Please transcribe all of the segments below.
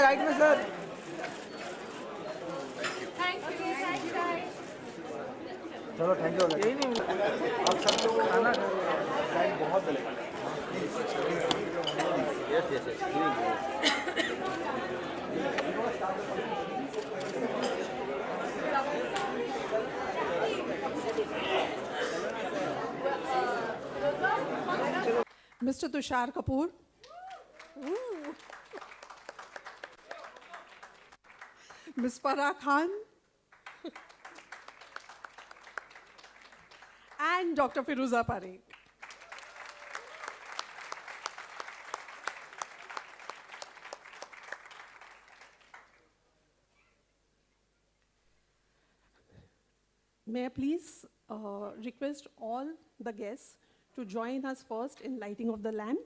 Right में sir. चलो thank you. यही नहीं आप सब लोग खाना टाइम बहुत लगेगा। Yes yes yes. Mr. Tushar Kapoor. Ms. Farah Khan. And Dr. Firuza Parikh. May I please request all the guests to join us first in lighting of the lamp.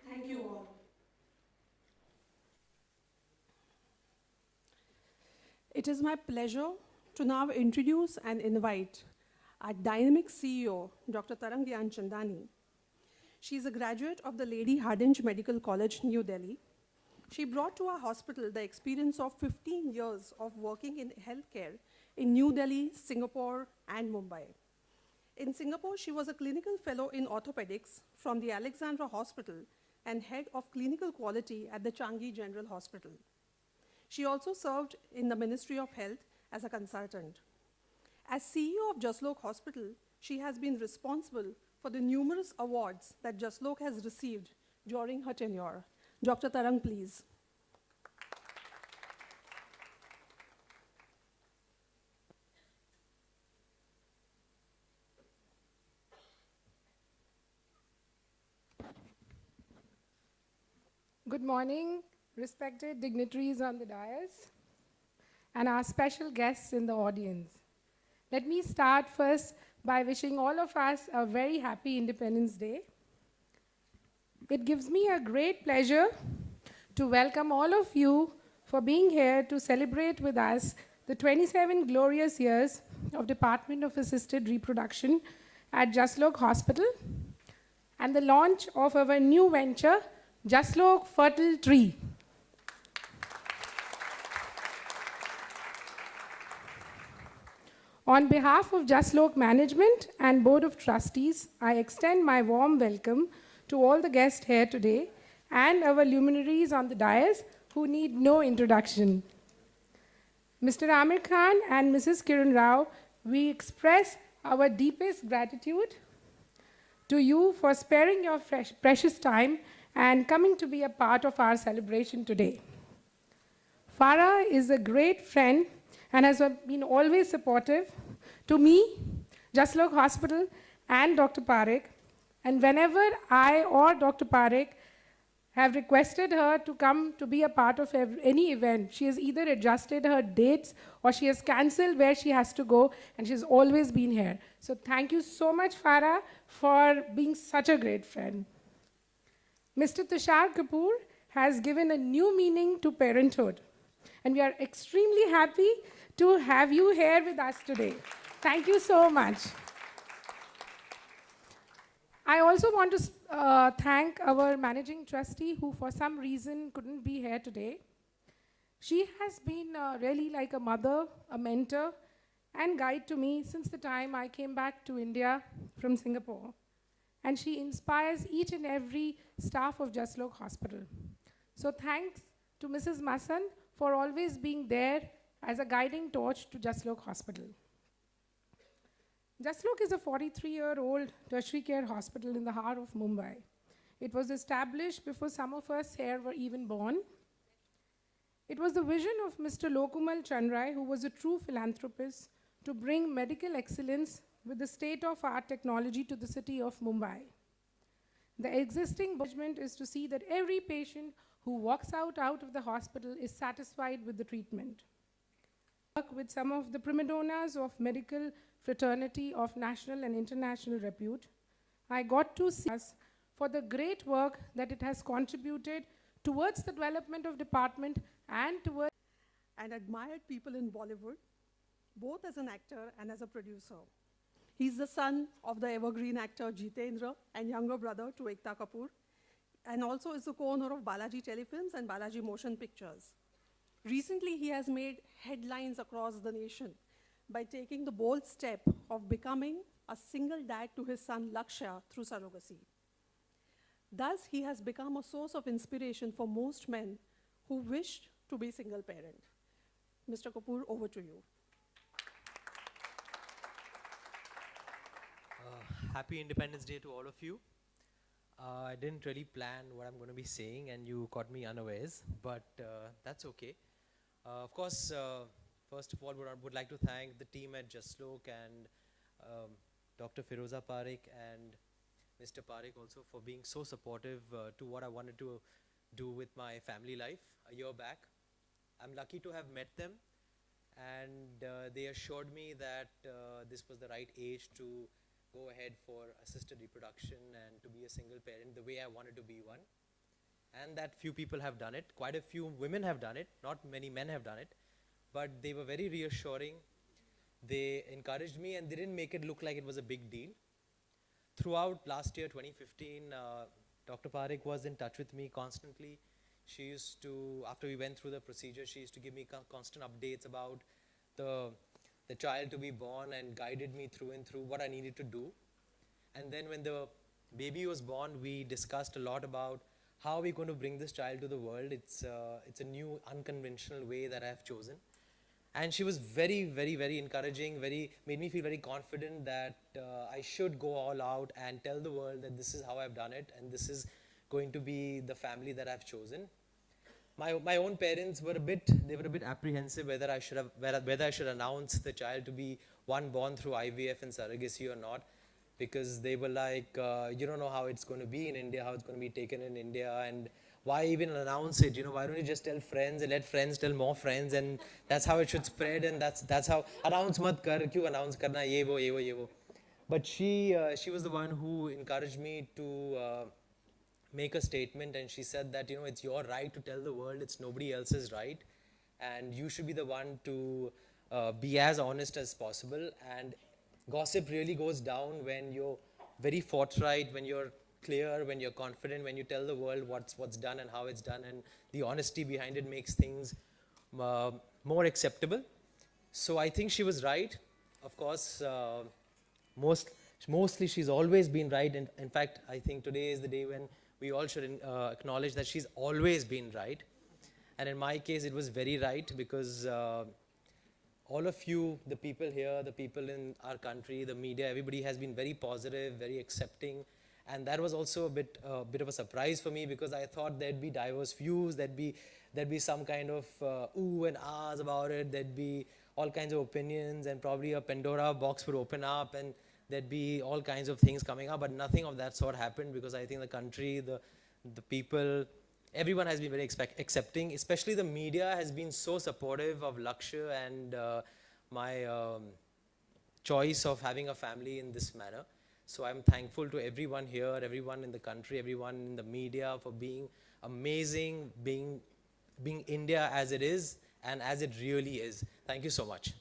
Thank you all. It is my pleasure to now introduce and invite our dynamic CEO, Dr. Tarang Chandani. She is a graduate of the Lady Hardinge Medical College, New Delhi. She brought to our hospital the experience of 15 years of working in healthcare in New Delhi, Singapore, and Mumbai. In Singapore, she was a clinical fellow in orthopedics from the Alexandra Hospital and head of clinical quality at the Changi General Hospital. She also served in the Ministry of Health as a consultant. As CEO of Jaslok Hospital, she has been responsible for the numerous awards that Jaslok has received during her tenure. Dr. Tarang, please. Good morning, respected dignitaries on the dais and our special guests in the audience. Let me start first by wishing all of us a very happy Independence Day. It gives me a great pleasure to welcome all of you for being here to celebrate with us the 27 glorious years of Department of Assisted Reproduction at Jaslok Hospital and the launch of our new venture, Jaslok Fertiltree. On behalf of Jaslok Management and Board of Trustees, I extend my warm welcome to all the guests here today and our luminaries on the dais who need no introduction. Mr. Amir Khan and Mrs. Kiran Rao, we express our deepest gratitude to you for sparing your precious time and coming to be a part of our celebration today. Farah is a great friend and has been always supportive to me, Jaslok Hospital, and Dr. Parekh. And whenever I or Dr. Parekh have requested her to come to be a part of any event, she has either adjusted her dates or she has cancelled where she has to go, and she's always been here. So thank you so much, Farah, for being such a great friend. Mr. Tushar Kapoor has given a new meaning to parenthood, and we are extremely happy to have you here with us today. Thank you so much. I also want to thank our managing trustee who for some reason couldn't be here today. She has been really like a mother, a mentor, and guide to me since the time I came back to India from Singapore. And she inspires each and every staff of Jaslok Hospital. So thanks to Mrs. Masan for always being there as a guiding torch to Jaslok Hospital. Jaslok is a 43-year-old tertiary care hospital in the heart of Mumbai. It was established before some of us here were even born. It was the vision of Mr. Lokumal Chandrai, who was a true philanthropist, to bring medical excellence with the state-of-art technology to the city of Mumbai. The existing judgment is to see that every patient who walks out of the hospital is satisfied with the treatment. Work with some of the prima donnas of medical fraternity of national and international repute. I got to see us for the great work that it has contributed towards the development of department and towards and admired people in Bollywood, both as an actor and as a producer. He's the son of the evergreen actor Jitendra and younger brother to Ekta Kapoor, and also is the co-owner of Balaji Telefilms and Balaji Motion Pictures. Recently, he has made headlines across the nation by taking the bold step of becoming a single dad to his son Lakshya through surrogacy. Thus, he has become a source of inspiration for most men who wished to be single parent. Mr. Kapoor, over to you. Happy Independence Day to all of you. I didn't really plan what I'm going to be saying, and you caught me unawares, but that's okay. Of course, first of all, I would like to thank the team at Jaslok and Dr. Firoza Parekh and Mr. Parekh also for being so supportive to what I wanted to do with my family life a year back. I'm lucky to have met them, and they assured me that this was the right age to go ahead for assisted reproduction and to be a single parent the way I wanted to be one. And that few people have done it. Quite a few women have done it. Not many men have done it. But they were very reassuring. They encouraged me, and they didn't make it look like it was a big deal. Throughout last year, 2015, Dr. Parekh was in touch with me constantly. She used to, after we went through the procedure, she used to give me constant updates about the child to be born and guided me through and through what I needed to do. And then when the baby was born, we discussed a lot about how are we going to bring this child to the world? It's a new unconventional way that I have chosen. And she was very, very, very encouraging, made me feel very confident that I should go all out and tell the world that this is how I've done it and this is going to be the family that I've chosen. My own parents were a bit apprehensive whether I should announce the child to be one born through IVF and surrogacy or not, because they were like, you don't know how it's going to be in India, how it's going to be taken in India, and why even announce it? Why don't you just tell friends and let friends tell more friends, and that's how it should spread, and that's how, announce mat kar, kyun announce karna, ye wo. But she was the one who encouraged me to make a statement, and she said that, it's your right to tell the world, it's nobody else's right, and you should be the one to be as honest as possible. And gossip really goes down when you're very forthright, when you're clear, when you're confident, when you tell the world what's done and how it's done, and the honesty behind it makes things more acceptable. So I think she was right. Of course, mostly she's always been right. In fact, I think today is the day when we all should acknowledge that she's always been right. And in my case, it was very right, because all of you, the people here, the people in our country, the media, everybody has been very positive, very accepting. And that was also a bit of a surprise for me, because I thought there'd be diverse views, there'd be some kind of ooh and ahs about it, there'd be all kinds of opinions, and probably a Pandora box would open up, and there'd be all kinds of things coming up. But nothing of that sort happened, because I think the country, the people, everyone has been very accepting. Especially the media has been so supportive of Lakshya and my choice of having a family in this manner. So I'm thankful to everyone here, everyone in the country, everyone in the media for being amazing, being India as it is and as it really is. Thank you so much.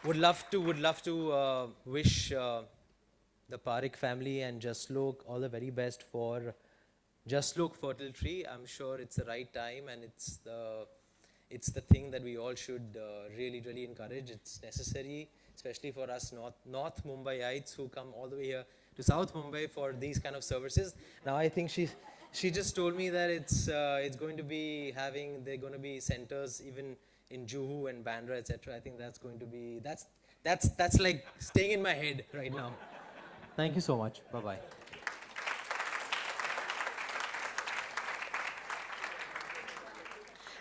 Would love to wish the Parekh family and Jaslok all the very best for Jaslok Fertiltree. I'm sure it's the right time, and it's the thing that we all should really, really encourage. It's necessary, especially for us North Mumbaiites who come all the way here to South Mumbai for these kind of services. Now I think she just told me that it's going to be they're going to be centers even in Juhu and Bandra, etc. I think that's going to be, that's like staying in my head right now. Thank you so much. Bye-bye.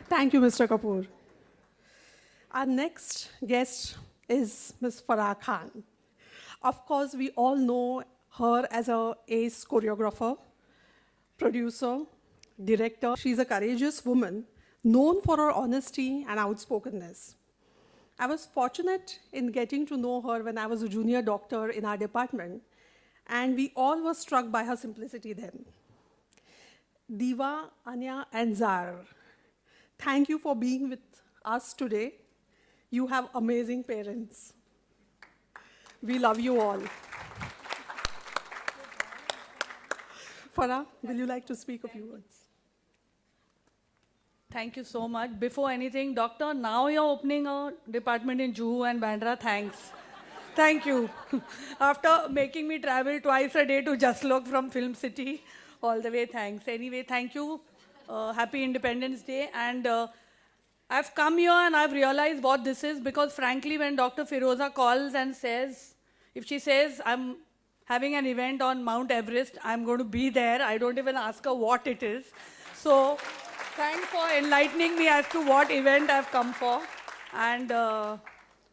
Thank you, Mr. Kapoor. Our next guest is Ms. Farah Khan. Of course, we all know her as an ace choreographer, producer, director. She's a courageous woman known for her honesty and outspokenness. I was fortunate in getting to know her when I was a junior doctor in our department, and we all were struck by her simplicity then. Diva, Anya, and Zar, thank you for being with us today. You have amazing parents. We love you all. Farah, will you like to speak a few words? Thank you so much. Before anything, doctor, now you're opening a department in Juhu and Bandra. Thanks. Thank you. After making me travel twice a day to Jaslok from Film City, all the way, thanks. Anyway, thank you. Happy Independence Day. And I've come here and I've realized what this is, because frankly, when Dr. Firoza calls and says, if she says, I'm having an event on Mount Everest, I'm going to be there. I don't even ask her what it is. So thanks for enlightening me as to what event I've come for. And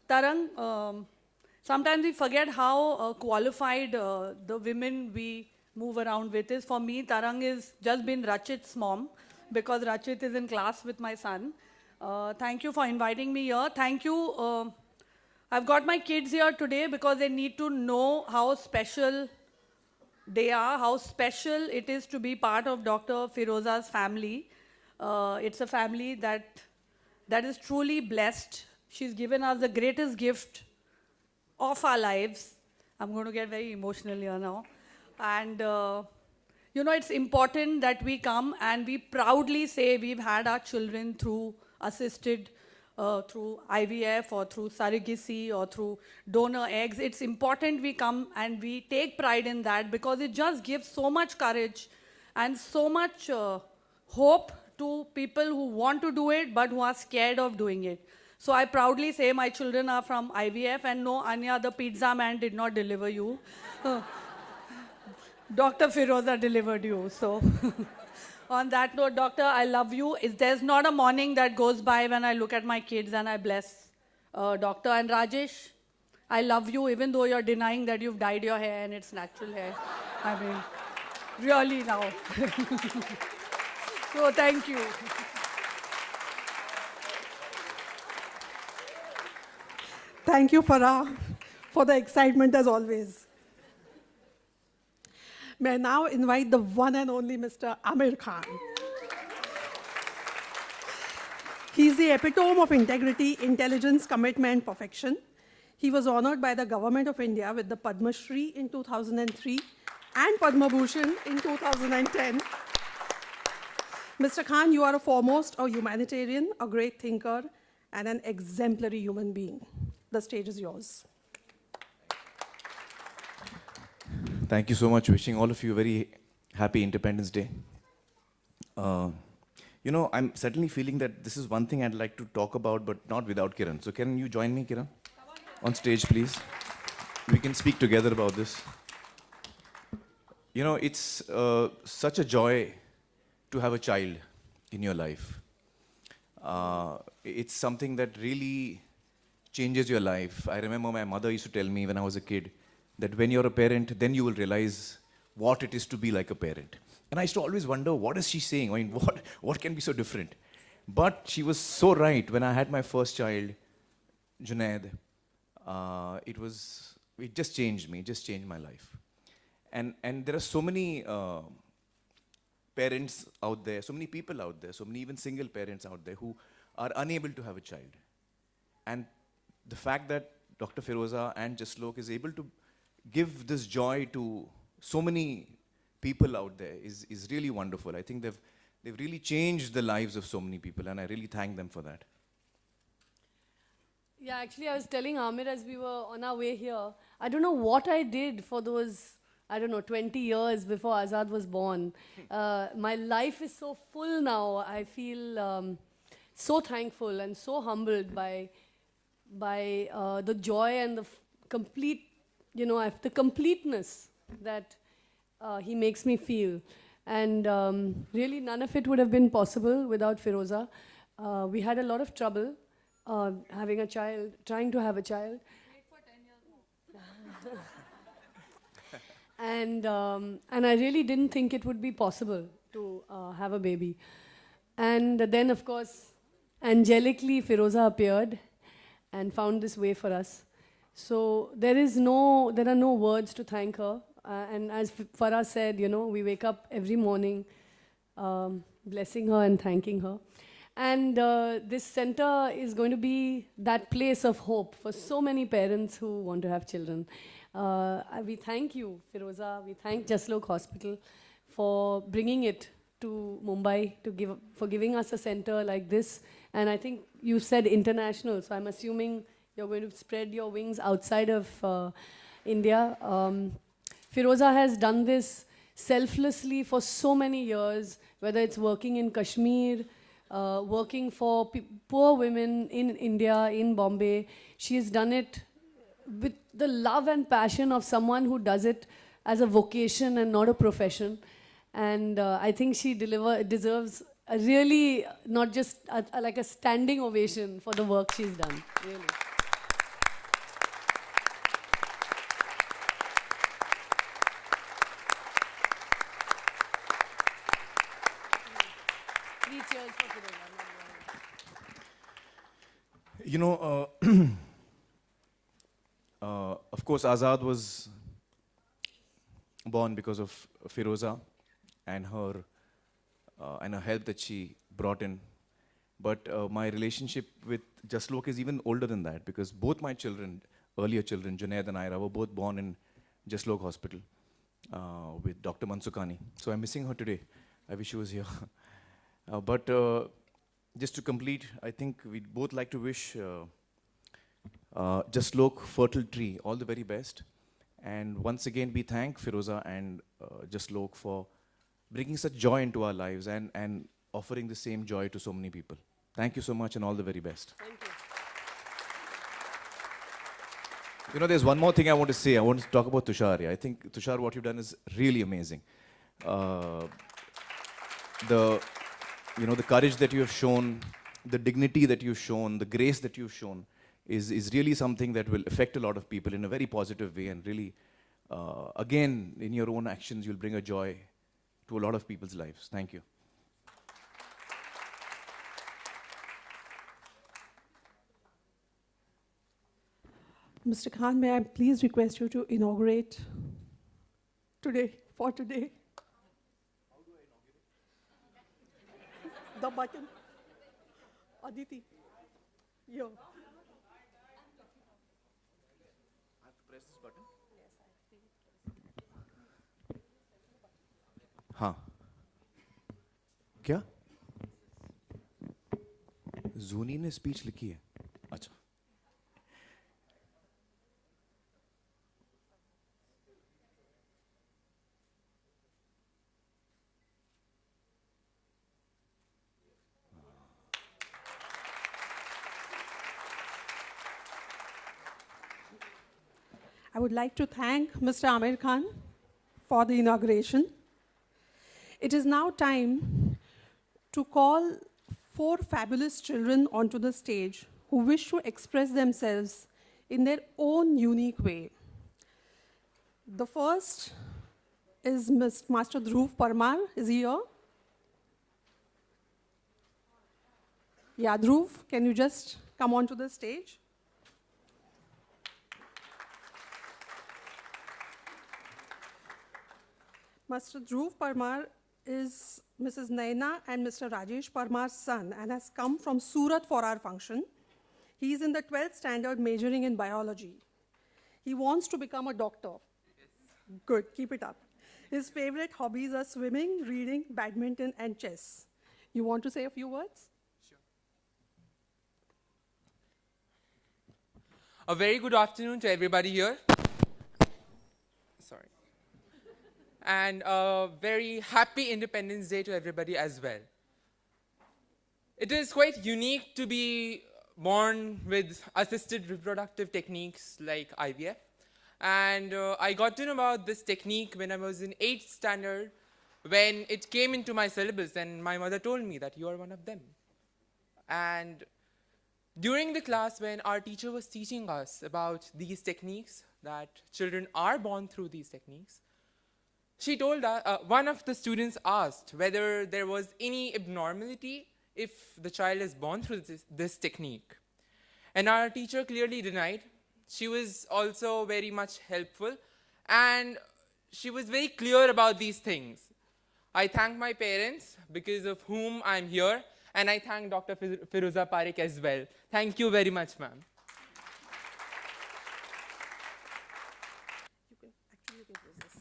Tarang, sometimes we forget how qualified the women we move around with is. For me, Tarang has just been Rachit's mom, because Rachit is in class with my son. Thank you for inviting me here. Thank you. I've got my kids here today because they need to know how special they are, how special it is to be part of Dr. Firoza's family. It's a family that is truly blessed. She's given us the greatest gift of our lives. I'm going to get very emotional here now. And, it's important that we come and we proudly say we've had our children through assisted through IVF or through surrogacy or through donor eggs. It's important we come and we take pride in that, because it just gives so much courage and so much hope to people who want to do it but who are scared of doing it. So I proudly say my children are from IVF, and no, Anya, the pizza man did not deliver you. Dr. Firoza delivered you. So on that note, doctor, I love you. There's not a morning that goes by when I look at my kids and I bless doctor. And Rajesh, I love you, even though you're denying that you've dyed your hair and it's natural hair. I mean, really now. So thank you. Thank you, Farah, for the excitement as always. May I now invite the one and only Mr. Amir Khan. He's the epitome of integrity, intelligence, commitment, perfection. He was honored by the Government of India with the Padma Shri in 2003 and Padma Bhushan in 2010. Mr. Khan, you are foremost a humanitarian, a great thinker, and an exemplary human being. The stage is yours. Thank you so much. Wishing all of you a very happy Independence Day. You know, I'm certainly feeling that this is one thing I'd like to talk about, but not without Kiran. So can you join me, Kiran? On stage, please. We can speak together about this. You know, it's such a joy to have a child in your life. It's something that really changes your life. I remember my mother used to tell me when I was a kid that when you're a parent, then you will realize what it is to be like a parent. And I used to always wonder, what is she saying? I mean, what can be so different? But she was so right. When I had my first child, Junaid, it just changed me, it just changed my life. And there are so many parents out there, so many people out there, so many even single parents out there who are unable to have a child. And the fact that Dr. Firoza and Jaslok is able to give this joy to so many people out there is really wonderful. I think they've really changed the lives of so many people, and I really thank them for that. Yeah, actually, I was telling Amir as we were on our way here, I don't know what I did for those, 20 years before Azad was born. My life is so full now. I feel so thankful and so humbled by the joy and the complete, the completeness that he makes me feel. And really, none of it would have been possible without Firoza. We had a lot of trouble having a child, trying to have a child. Wait for 10 years more. And I really didn't think it would be possible to have a baby. And then, of course, angelically, Firoza appeared and found this way for us. So there are no words to thank her. And as Farah said, we wake up every morning blessing her and thanking her. And this center is going to be that place of hope for so many parents who want to have children. We thank you, Firoza. We thank Jaslok Hospital for bringing it to Mumbai, for giving us a center like this. And I think you said international, so I'm assuming you're going to spread your wings outside of India. Firoza has done this selflessly for so many years, whether it's working in Kashmir, working for poor women in India, in Bombay. She has done it with the love and passion of someone who does it as a vocation and not a profession. And I think she deserves a really, not just like a standing ovation for the work she's done, really. You know, of course, Azad was born because of Firoza and her help that she brought in. But my relationship with Jaslok is even older than that, because both my children, earlier children, Junaid and Ira, were both born in Jaslok Hospital with Dr. Mansukani. So I'm missing her today. I wish she was here. But just to complete, I think we'd both like to wish Jaslok Fertiltree all the very best. And once again, we thank Firoza and Jaslok for bringing such joy into our lives and offering the same joy to so many people. Thank you so much and all the very best. Thank you. You know, there's one more thing I want to say. I want to talk about Tushar. I think, Tushar, what you've done is really amazing. The courage that you have shown, the dignity that you've shown, the grace that you've shown is really something that will affect a lot of people in a very positive way, and really, again, in your own actions, you'll bring a joy to a lot of people's lives. Thank you. Mr. Khan, may I please request you to inaugurate today, for today? How do I inaugurate? The button. Aditi, here. I have to press this button? Yes, I think. हाँ. क्या? Zuni ने speech लिखी है. अच्छा. I would like to thank Mr. Amir Khan for the inauguration. It is now time to call 4 fabulous children onto the stage who wish to express themselves in their own unique way. The first is Master Dhruv Parmar. Is he here? Yeah, Dhruv, can you just come onto the stage? Master Dhruv Parmar is Mrs. Naina and Mr. Rajesh Parmar's son and has come from Surat for our function. He is in the 12th standard majoring in biology. He wants to become a doctor. Yes. Good, keep it up. His favorite hobbies are swimming, reading, badminton, and chess. You want to say a few words? Sure. A very good afternoon to everybody here. Sorry. And a very happy Independence Day to everybody as well. It is quite unique to be born with assisted reproductive techniques like IVF. And I got to know about this technique when I was in 8th standard, when it came into my syllabus, and my mother told me that you are one of them. And during the class, when our teacher was teaching us about these techniques, that children are born through these techniques, she told us, one of the students asked whether there was any abnormality if the child is born through this technique. And our teacher clearly denied. She was also very much helpful, and she was very clear about these things. I thank my parents, because of whom I'm here, and I thank Dr. Firoza Parekh as well. Thank you very much, ma'am. You can close this.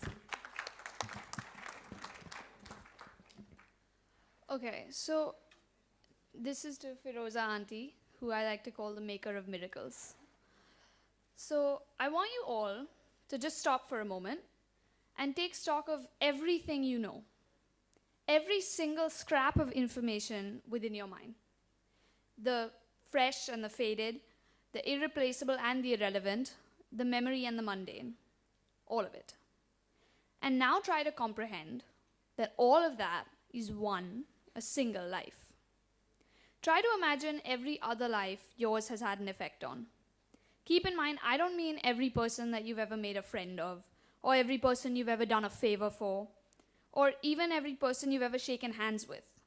Okay, so this is to Firoza Auntie, who I like to call the maker of miracles. So I want you all to just stop for a moment and take stock of everything you know. Every single scrap of information within your mind. The fresh and the faded, the irreplaceable and the irrelevant, the memory and the mundane. All of it. And now try to comprehend that all of that is a single life. Try to imagine every other life yours has had an effect on. Keep in mind, I don't mean every person that you've ever made a friend of, or every person you've ever done a favor for, or even every person you've ever shaken hands with.